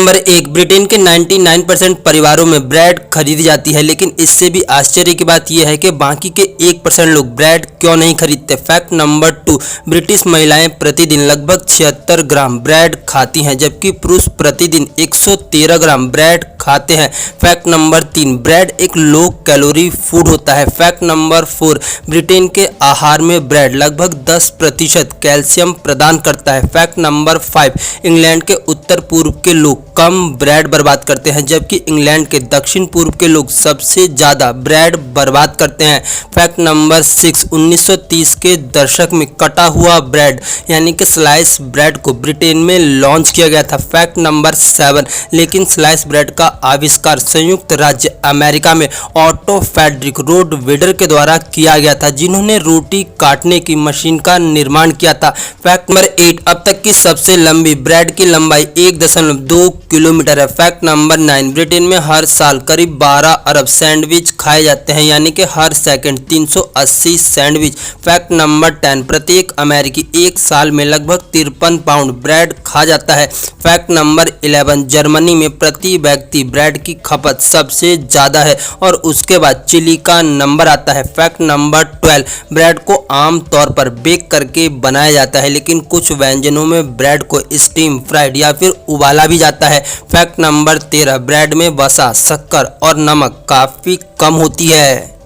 Number 1, Britain के 99% परिवारों में ब्रेड खरीदी जाती है, लेकिन इससे भी आश्चर्य की बात यह है कि बाकी के 1% लोग ब्रेड क्यों नहीं खरीदते। फैक्ट नंबर 2, ब्रिटिश महिलाएं प्रतिदिन लगभग 76 ग्राम ब्रेड खाती हैं, जबकि पुरुष प्रतिदिन 113 ग्राम ब्रेड खाते हैं। फैक्ट नंबर 3, ब्रेड एक लो कैलोरी फूड होता है। फैक्ट नंबर 4, ब्रिटेन के आहार में ब्रेड लगभग 10% कैल्शियम प्रदान करता है। फैक्ट नंबर 5, इंग्लैंड के उत्तर पूर्व के लोग कम ब्रेड बर्बाद करते हैं, जबकि इंग्लैंड के दक्षिण पूर्व के लोग सबसे ज़्यादा ब्रेड बर्बाद करते हैं। फैक्ट नंबर 6, 1930 के दशक में कटा हुआ ब्रेड यानी कि स्लाइस ब्रेड को ब्रिटेन में लॉन्च किया गया था। फैक्ट नंबर 7, लेकिन स्लाइस ब्रेड का आविष्कार संयुक्त राज्य अमेरिका में ऑटो फ्रेडरिक रोडवेडर के द्वारा किया गया था, जिन्होंने रोटी काटने की मशीन का निर्माण किया था। फैक्ट नंबर 8, अब तक की सबसे लंबी ब्रेड की लंबाई 1.2 किलोमीटर है। फैक्ट नंबर 9, ब्रिटेन में हर साल करीब 12 अरब सैंडविच खाए जाते हैं, यानी कि हर सेकंड 380 सैंडविच। फैक्ट नंबर 10, प्रत्येक अमेरिकी एक साल में लगभग 53 पाउंड ब्रेड खा जाता है। फैक्ट नंबर 11, जर्मनी में प्रति व्यक्ति ब्रेड की खपत सबसे ज़्यादा है और उसके बाद चिली का नंबर आता है। फैक्ट नंबर 12, ब्रेड को आम तौर पर बेक करके बनाया जाता है, लेकिन कुछ व्यंजनों में ब्रेड को स्टीम, फ्राइड या फिर उबाला भी जाता है। फैक्ट नंबर 13, ब्रेड में वसा, शक्कर और नमक काफ़ी कम होती है।